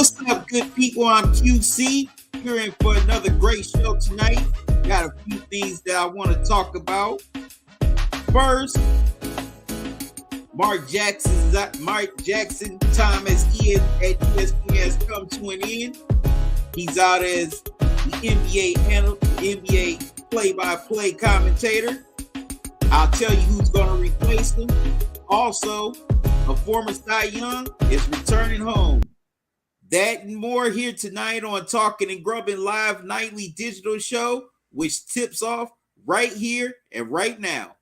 What's up, good people? I'm QC. You're in for another great show tonight. Got a few things that I want to talk about. First, Mark Jackson time at ESPN has come to an end. He's out as the NBA play-by-play commentator. I'll tell you who's going to replace him. Also, a former Cy Young is returning home. That and more here tonight on Talking and Grubbing Live Nightly Digital Show, which tips off right here and right now.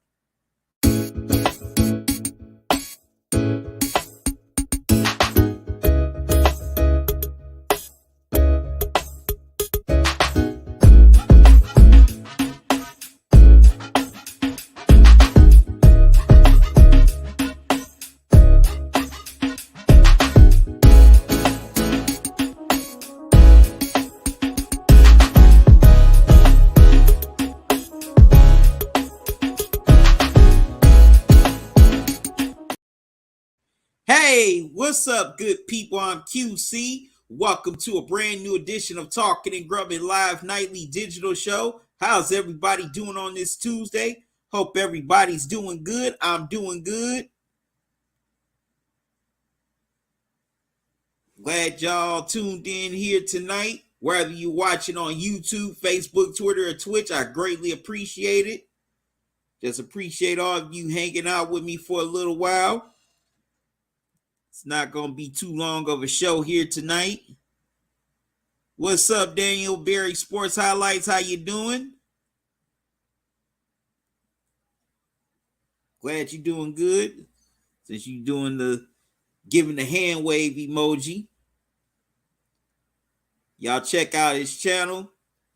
Hey, what's up, good people? I'm QC. Welcome to a brand new edition of Talking and Grubbing Live Nightly Digital Show. How's everybody doing on this Tuesday? Hope everybody's doing good. I'm doing good. Glad y'all tuned in here tonight. Whether you're watching on YouTube, Facebook, Twitter, or Twitch, I greatly appreciate it. Just appreciate all of you hanging out with me for a little while. It's not going to be too long of a show here tonight. What's up, Daniel Berry Sports Highlights? How you doing? Glad you're doing good. Since you're doing the giving the hand wave emoji. Y'all check out his channel.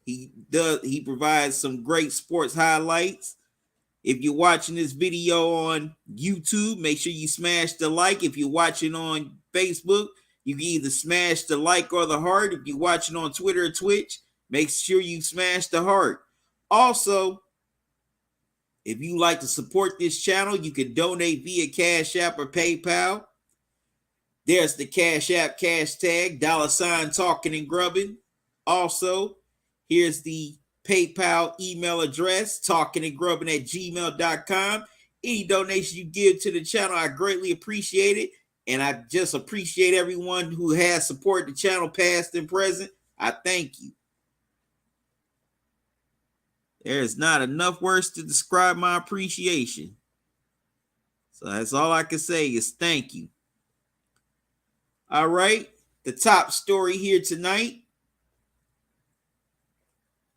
He provides some great sports highlights. If you're watching this video on YouTube, make sure you smash the like. If you're watching on Facebook, you can either smash the like or the heart. If you're watching on Twitter or Twitch, make sure you smash the heart. Also, if you like to support this channel, you can donate via Cash App or PayPal. There's the Cash App cash tag, $ Talking and Grubbing. Also, here's the PayPal email address, talkingandgrubbing@gmail.com. Any donation you give to the channel, I greatly appreciate it. And I just appreciate everyone who has supported the channel past and present. I thank you. There's not enough words to describe my appreciation. So that's all I can say is thank you. All right, the top story here tonight.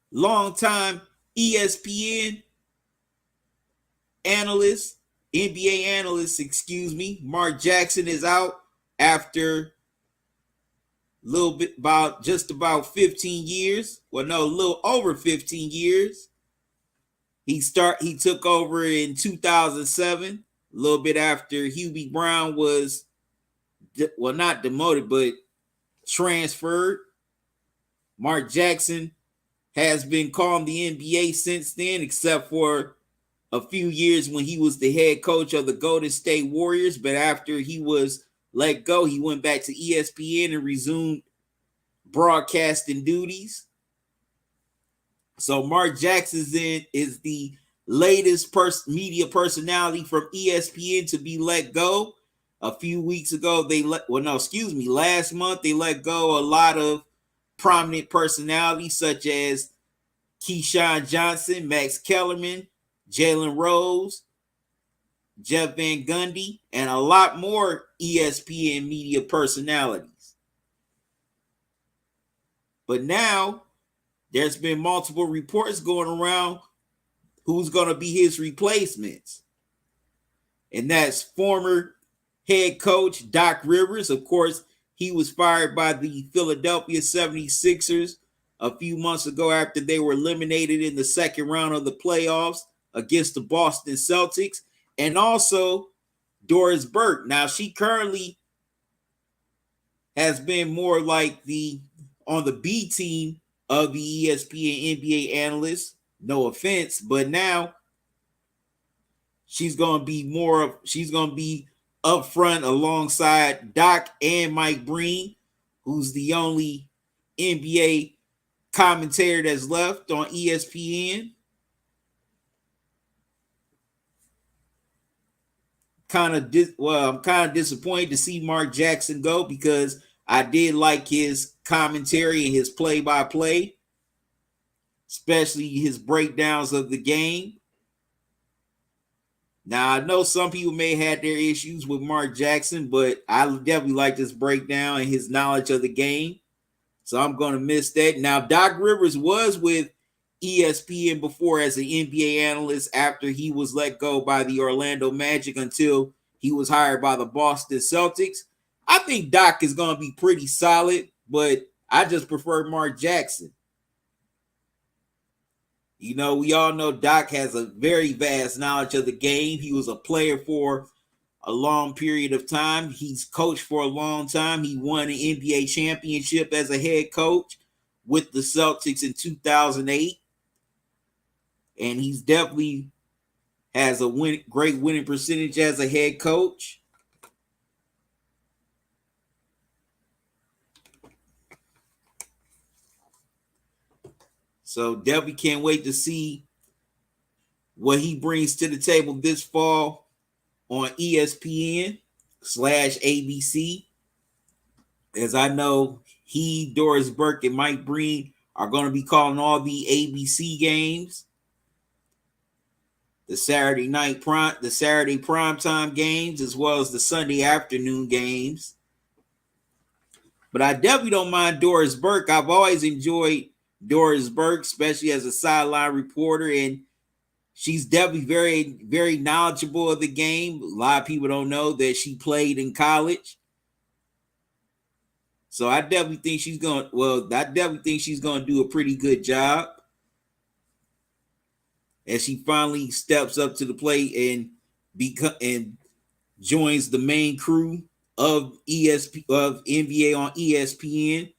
Longtime ESPN analyst, NBA analyst, Mark Jackson is out after just about 15 years. Well, no, a little over 15 years. He took over in 2007, a little bit after Hubie Brown was, well, not demoted, but transferred. Mark Jackson has been calling the NBA since then, except for a few years when he was the head coach of the Golden State Warriors. But after he was let go, he went back to ESPN and resumed broadcasting duties. So Mark Jackson is the latest media personality from ESPN to be let go. A few weeks ago, last month, they let go a lot of prominent personalities such as Keyshawn Johnson, Max Kellerman, Jalen Rose, Jeff Van Gundy, and a lot more ESPN media personalities. But now, there's been multiple reports going around who's going to be his replacements. And that's former head coach Doc Rivers. Of course, he was fired by the Philadelphia 76ers a few months ago after they were eliminated in the second round of the playoffs against the Boston Celtics. And also Doris Burke. Now, she currently has been more like on the B team of the ESPN NBA analyst. No offense, but now she's going to be up front alongside Doc and Mike Breen, who's the only NBA commentator that's left on ESPN. I'm kind of disappointed to see Mark Jackson go because I did like his commentary and his play-by-play, especially his breakdowns of the game. Now I know some people may have their issues with Mark Jackson, but I definitely like this breakdown and his knowledge of the game. So I'm going to miss that. Now, Doc Rivers was with ESPN before as an NBA analyst after he was let go by the Orlando Magic until he was hired by the Boston Celtics. I think Doc is going to be pretty solid, but I just prefer Mark Jackson. You know, we all know Doc has a very vast knowledge of the game. He was a player for a long period of time. He's coached for a long time. He won an NBA championship as a head coach with the Celtics in 2008. And he's definitely has a great winning percentage as a head coach. So definitely can't wait to see what he brings to the table this fall on ESPN/ABC. As I know, Doris Burke, and Mike Breen are going to be calling all the ABC games, the Saturday primetime games, as well as the Sunday afternoon games. But I definitely don't mind Doris Burke. I've always enjoyed Doris Burke, especially as a sideline reporter, and she's definitely very, very knowledgeable of the game. A lot of people don't know that she played in college. So I definitely think she's going to do a pretty good job as she finally steps up to the plate and joins the main crew of NBA on ESPN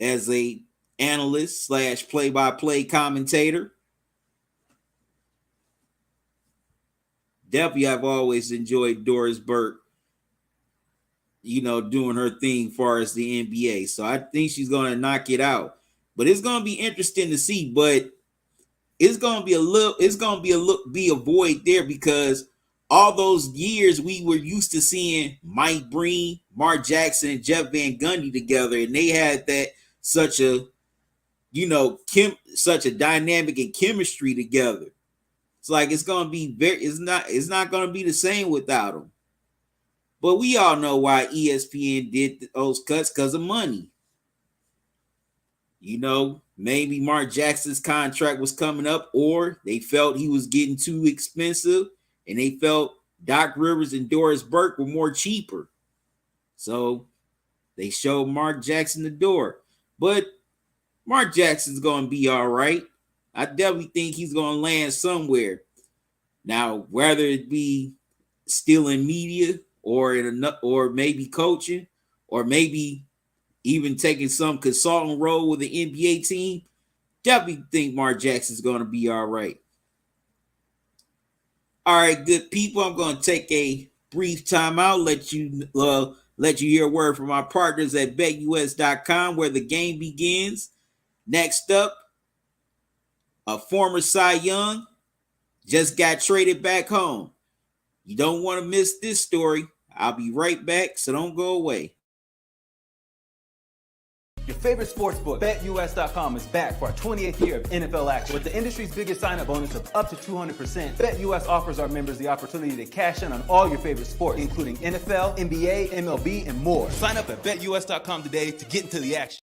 as a analyst / play-by-play commentator. Definitely, I've always enjoyed Doris Burke, doing her thing as far as the NBA. So I think she's going to knock it out. But it's going to be interesting to see. But it's going to be a void there because all those years we were used to seeing Mike Breen, Mark Jackson, and Jeff Van Gundy together, and they had that such a such a dynamic and chemistry together. It's like it's not going to be the same without them. But we all know why ESPN did those cuts because of money. Maybe Mark Jackson's contract was coming up, or they felt he was getting too expensive, and they felt Doc Rivers and Doris Burke were more cheaper. So they showed Mark Jackson the door. But Mark Jackson's going to be all right. I definitely think he's going to land somewhere. Now, whether it be still in media or maybe coaching, or maybe even taking some consultant role with the NBA team, definitely think Mark Jackson's going to be all right. All right, good people. I'm going to take a brief timeout. Let you hear a word from our partners at BetUS.com, where the game begins. Next up, a former Cy Young just got traded back home. You don't want to miss this story. I'll be right back, so don't go away. Your favorite sportsbook, BetUS.com, is back for our 28th year of NFL action. With the industry's biggest sign-up bonus of up to 200%, BetUS offers our members the opportunity to cash in on all your favorite sports, including NFL, NBA, MLB, and more. Sign up at BetUS.com today to get into the action.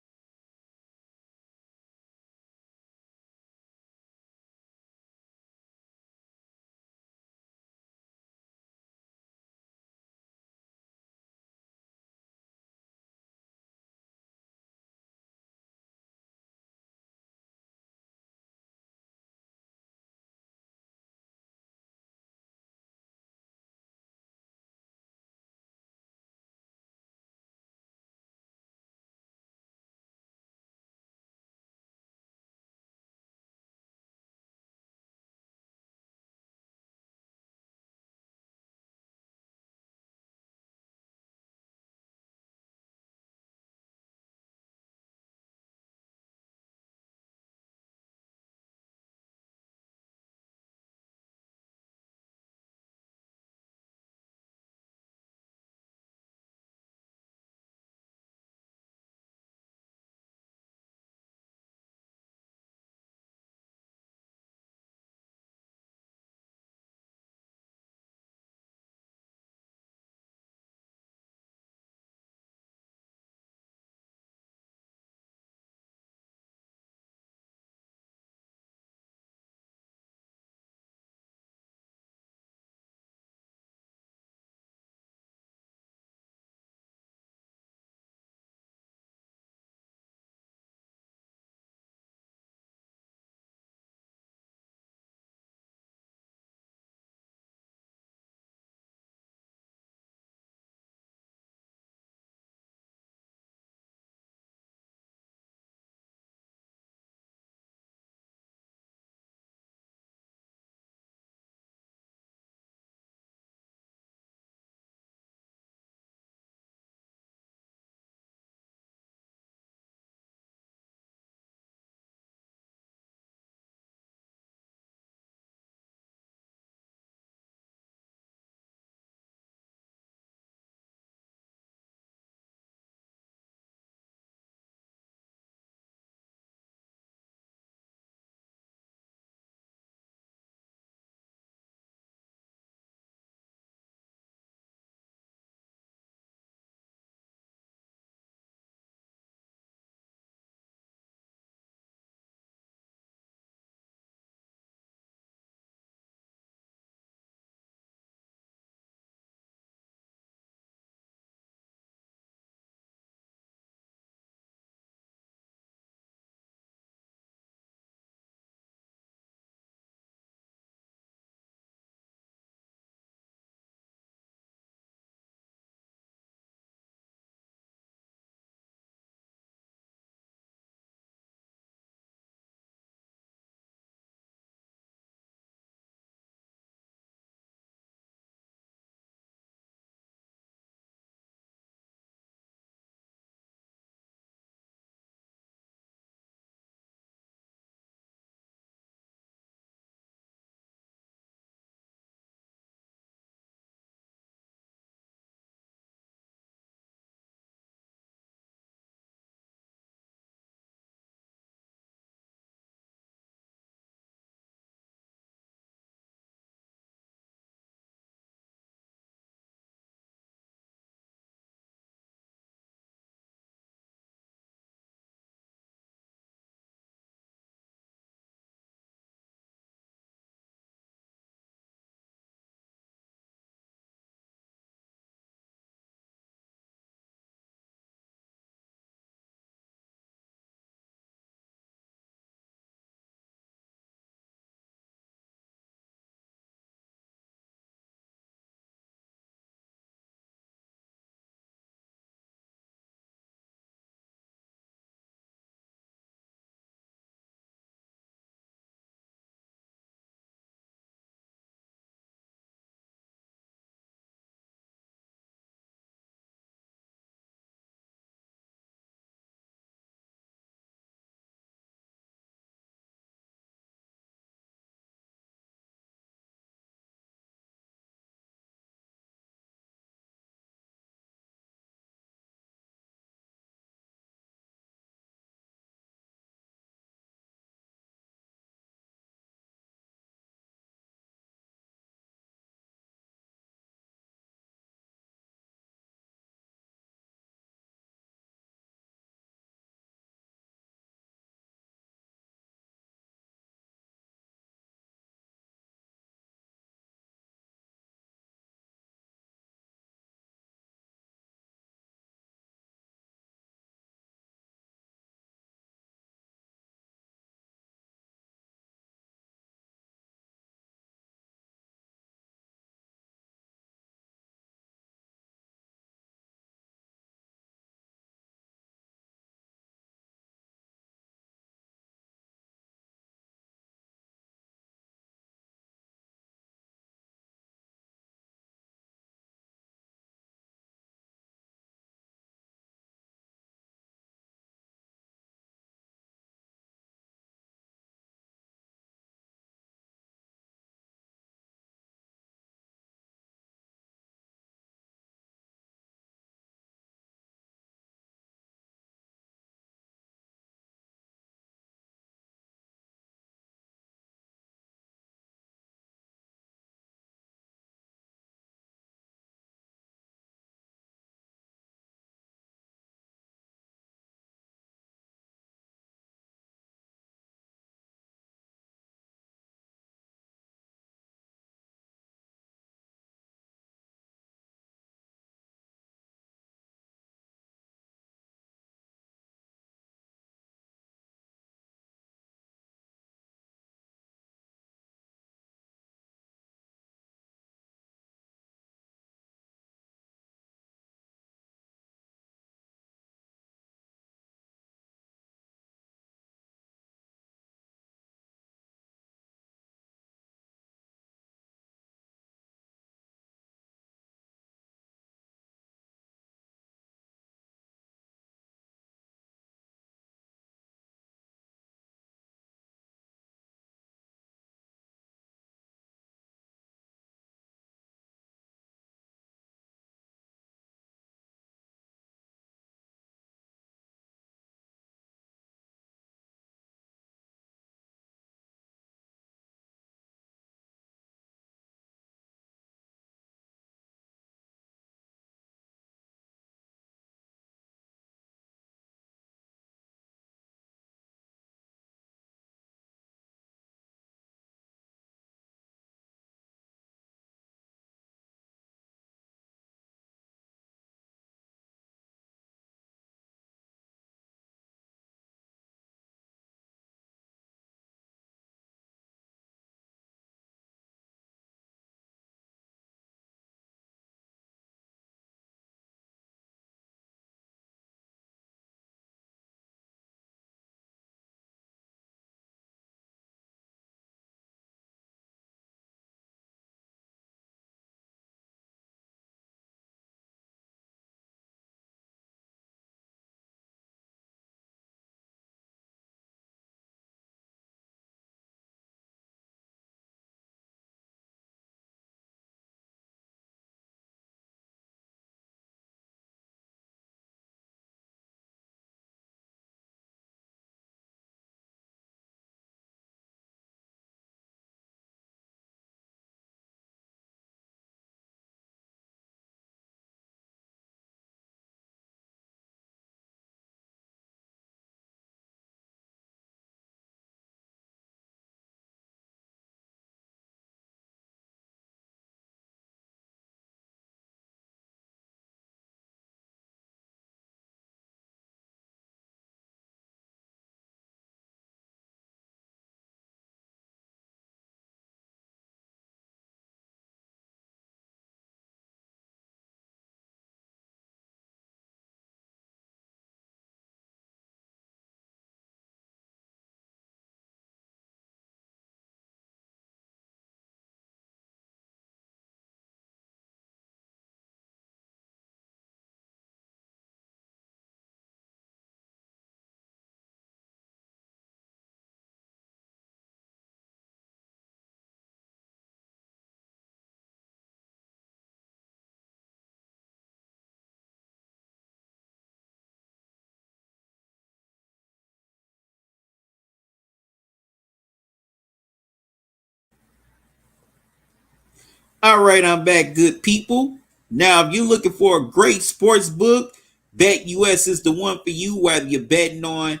All right, I'm back, good people. Now, if you're looking for a great sports book, BetUS is the one for you, whether you're betting on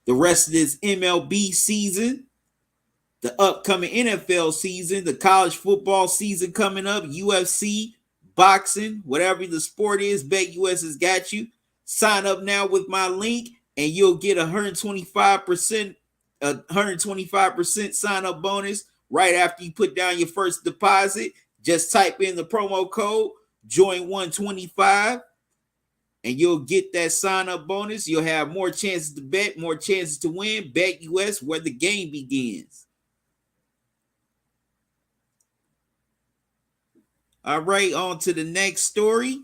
the rest of this MLB season, the upcoming NFL season, the college football season coming up, UFC, boxing, whatever the sport is, BetUS has got you. Sign up now with my link and you'll get 125% sign up bonus right after you put down your first deposit. Just type in the promo code join125 and you'll get that sign up bonus. You'll have more chances to bet, more chances to win. BetUS, where the game begins. All right, on to the next story.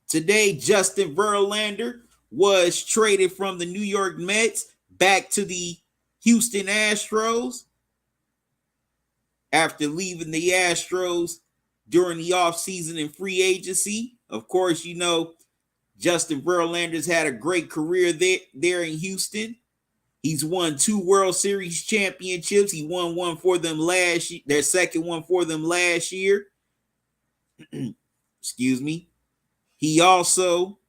Today, Justin Verlander was traded from the New York Mets back to the Houston Astros after leaving the Astros during the offseason and free agency. Of course, you know, Justin Verlander's had a great career there in Houston. He's won 2 World Series championships. He won one for them last year, their second one for them last year. Excuse me. He also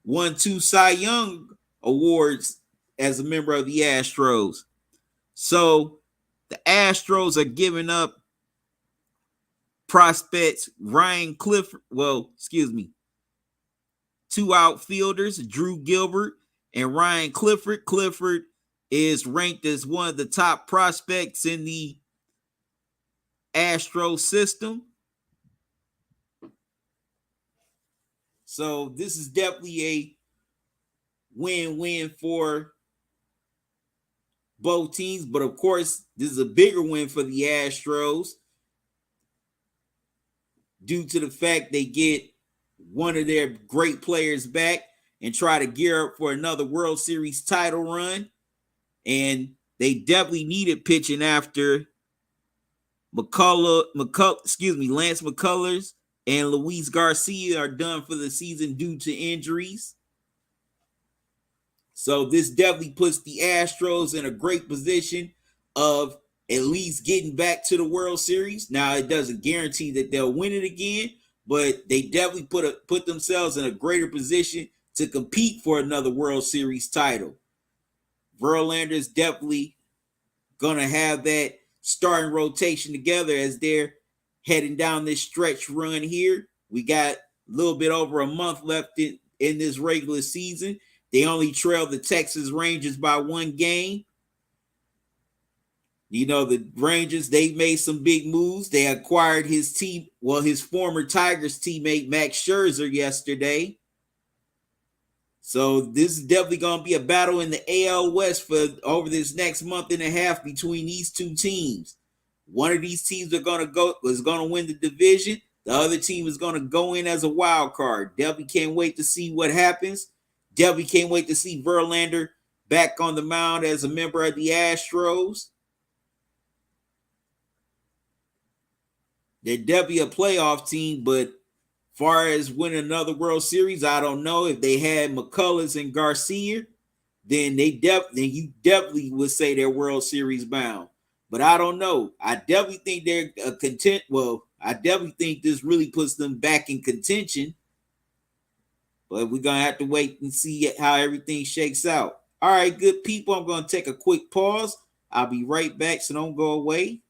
won 2 Cy Young awards as a member of the Astros. So the Astros are giving up prospects Ryan Clifford, 2 outfielders, Drew Gilbert and Ryan Clifford. Clifford is ranked as one of the top prospects in the Astro system. So this is definitely a win-win for both teams. But of course, this is a bigger win for the Astros due to the fact they get one of their great players back and try to gear up for another World Series title run. And they definitely needed pitching after Lance McCullers and Luis Garcia are done for the season due to injuries. So this definitely puts the Astros in a great position of at least getting back to the World Series. Now, it doesn't guarantee that they'll win it again, but they definitely put themselves in a greater position to compete for another World Series title. Verlander's definitely going to have that starting rotation together as they're heading down this stretch run here. We got a little bit over a month left in this regular season. They only trailed the Texas Rangers by 1 game. You know, the Rangers, they made some big moves. They acquired his former Tigers teammate Max Scherzer yesterday. So this is definitely going to be a battle in the AL West for over this next month and a half between these 2 teams. One of these teams is going to win the division. The other team is going to go in as a wild card. Definitely can't wait to see what happens. Definitely can't wait to see Verlander back on the mound as a member of the Astros. They're definitely a playoff team, but far as winning another World Series, I don't know. If they had McCullers and Garcia, then you definitely would say they're World Series bound. But I don't know. I definitely think they're content. Well, I definitely think this really puts them back in contention. But we're going to have to wait and see how everything shakes out. All right, good people. I'm going to take a quick pause. I'll be right back, so don't go away.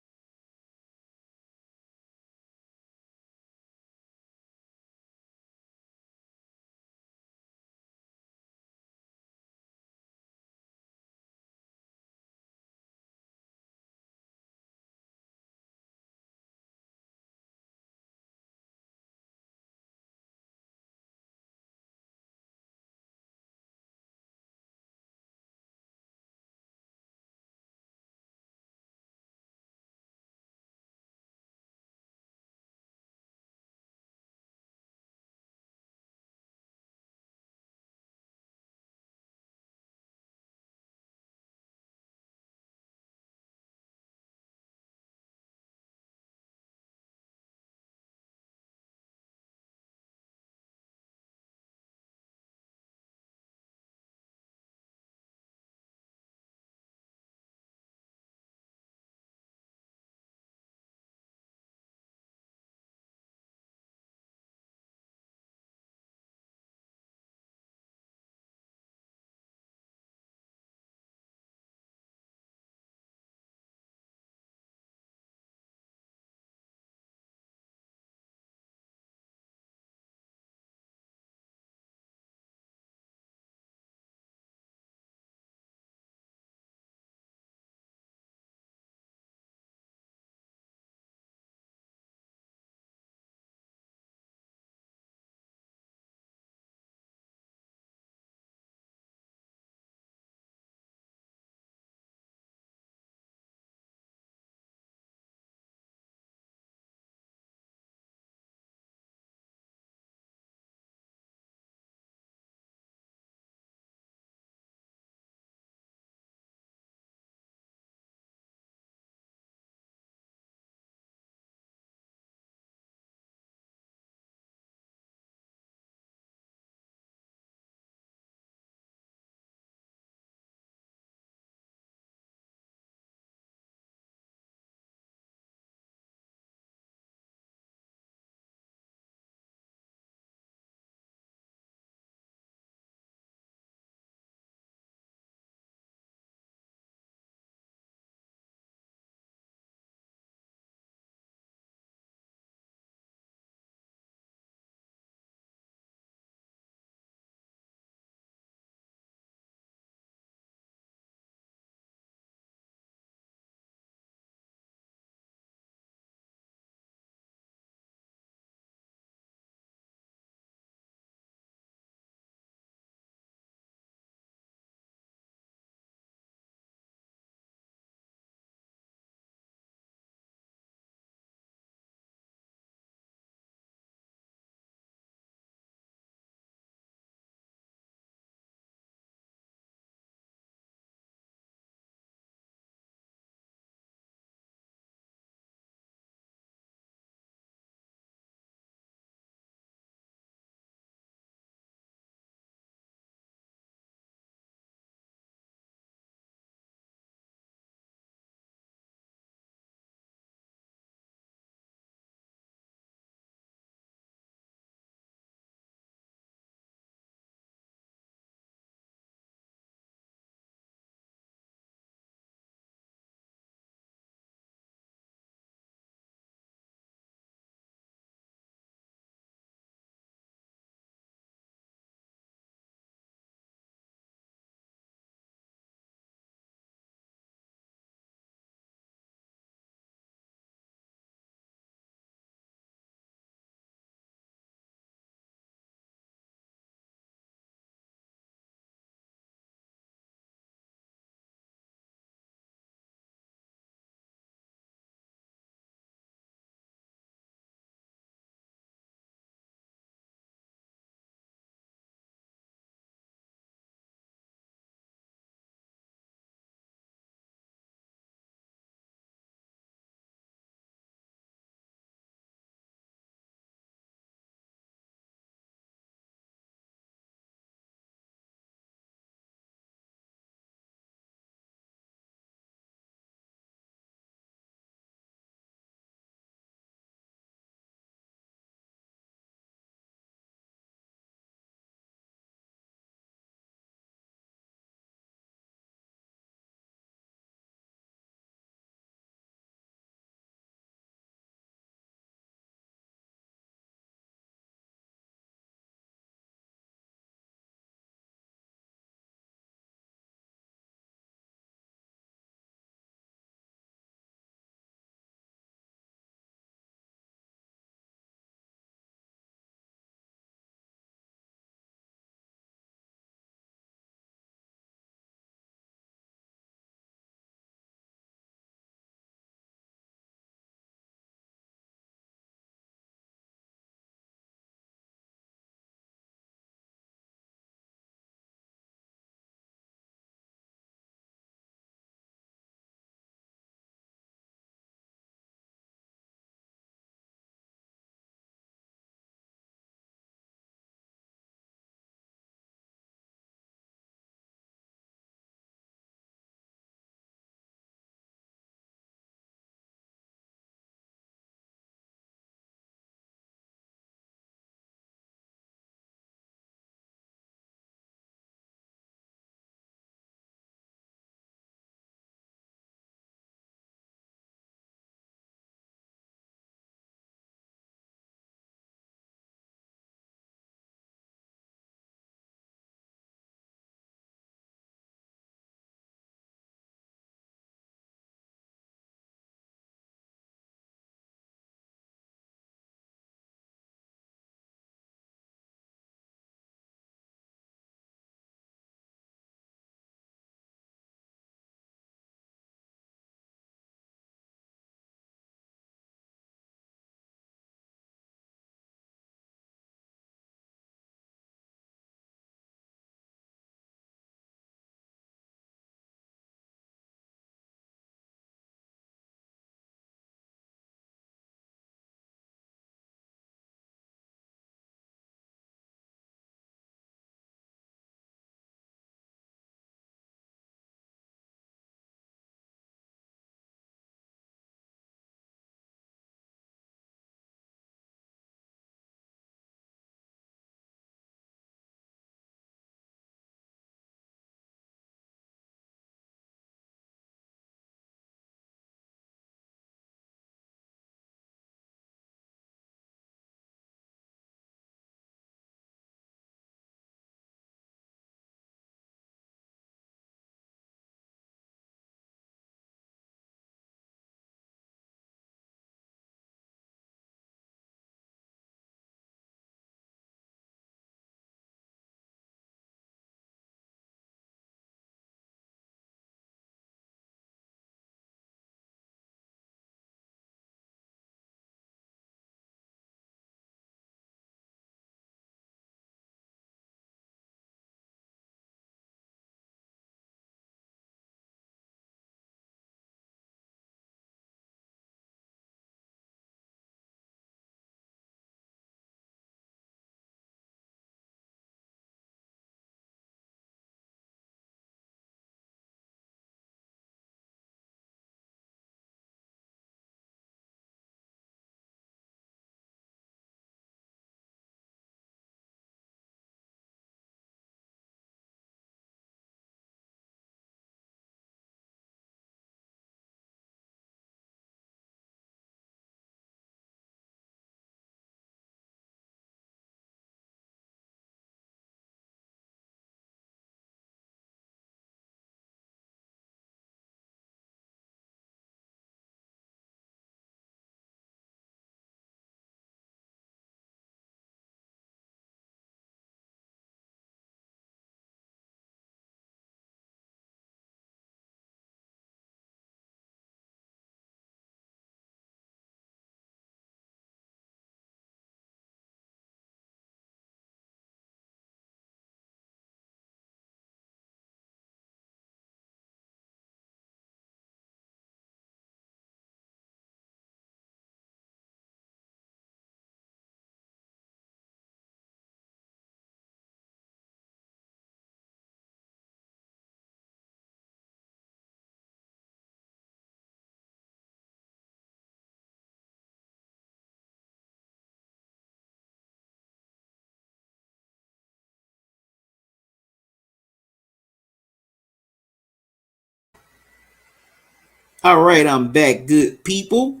All right, I'm back, good people.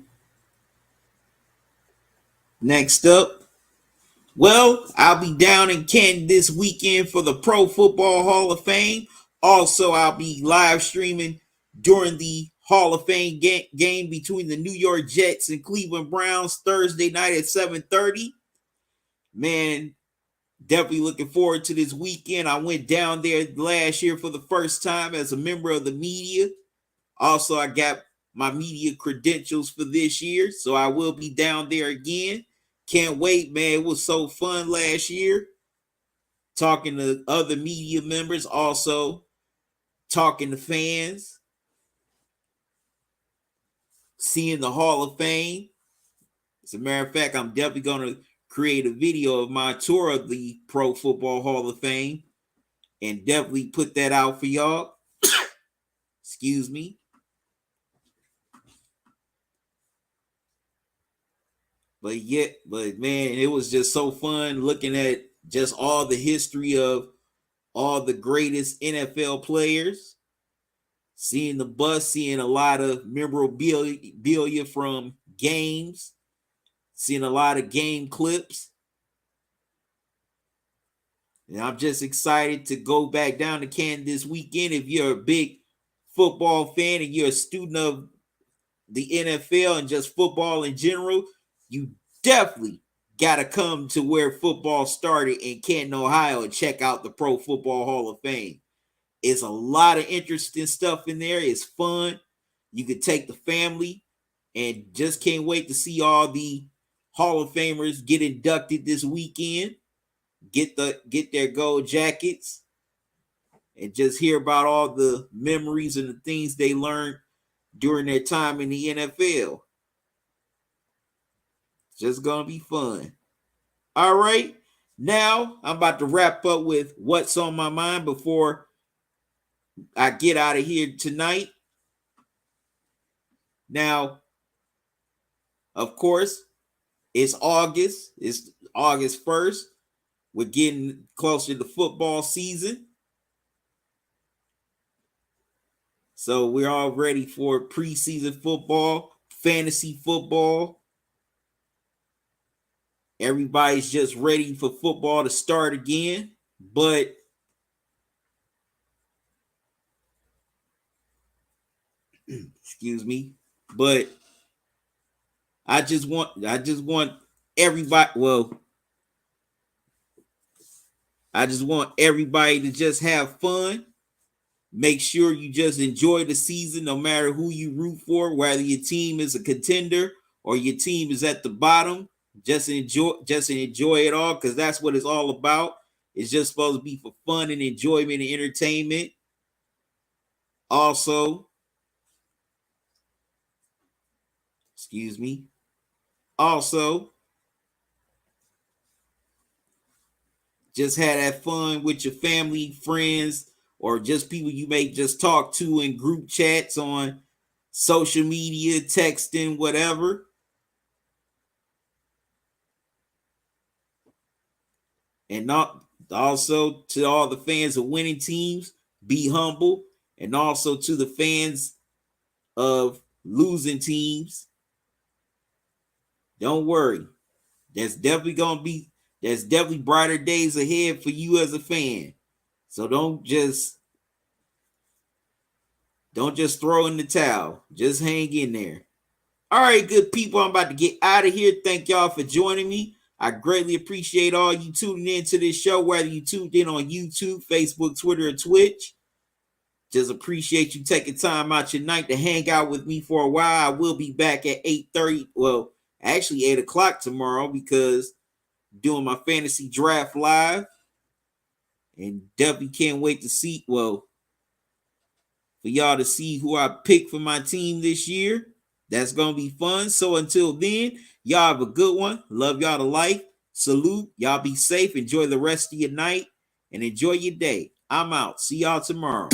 Next up, well, I'll be down in Canton this weekend for the Pro Football Hall of Fame. Also, I'll be live streaming during the Hall of Fame game between the New York Jets and Cleveland Browns Thursday night at 7:30. Man, definitely looking forward to this weekend. I went down there last year for the first time as a member of the media. Also, I got my media credentials for this year, so I will be down there again. Can't wait, man. It was so fun last year talking to other media members, also talking to fans, seeing the Hall of Fame. As a matter of fact, I'm definitely going to create a video of my tour of the Pro Football Hall of Fame and definitely put that out for y'all. Excuse me. But man, it was just so fun looking at just all the history of all the greatest NFL players, seeing the bus, seeing a lot of memorabilia from games, seeing a lot of game clips. And I'm just excited to go back down to Canton this weekend. If you're a big football fan and you're a student of the NFL and just football in general, you definitely got to come to where football started in Canton, Ohio, and check out the Pro Football Hall of Fame. It's a lot of interesting stuff in there. It's fun. You could take the family, and just can't wait to see all the Hall of Famers get inducted this weekend. Get their gold jackets, and just hear about all the memories and the things they learned during their time in the NFL. It's just gonna be fun. All right. Now I'm about to wrap up with what's on my mind before I get out of here tonight. Now, of course, it's August. It's August 1st. We're getting closer to football season. So we're all ready for preseason football, fantasy football. Everybody's just ready for football to start again. But excuse me. But I just want everybody, well, I just want everybody to just have fun. Make sure you just enjoy the season no matter who you root for, whether your team is a contender or your team is at the bottom. Just enjoy it all, because that's what it's all about. It's just supposed to be for fun and enjoyment and entertainment. Also, excuse me. Also, just have that fun with your family, friends, or just people you may just talk to in group chats on social media, texting, whatever. And not also to all the fans of winning teams, be humble. And also to the fans of losing teams, don't worry. There's definitely brighter days ahead for you as a fan. So don't just throw in the towel. Just hang in there. All right, good people, I'm about to get out of here. Thank y'all for joining me. I greatly appreciate all you tuning in to this show, whether you tuned in on YouTube, Facebook, Twitter, or Twitch. Just appreciate you taking time out your night to hang out with me for a while. I will be back at 8:30. Well, actually 8 o'clock tomorrow, because doing my fantasy draft live. And definitely can't wait to see, well, for y'all to see who I picked for my team this year. That's going to be fun. So until then, y'all have a good one. Love y'all to life. Salute. Y'all be safe. Enjoy the rest of your night and enjoy your day. I'm out. See y'all tomorrow.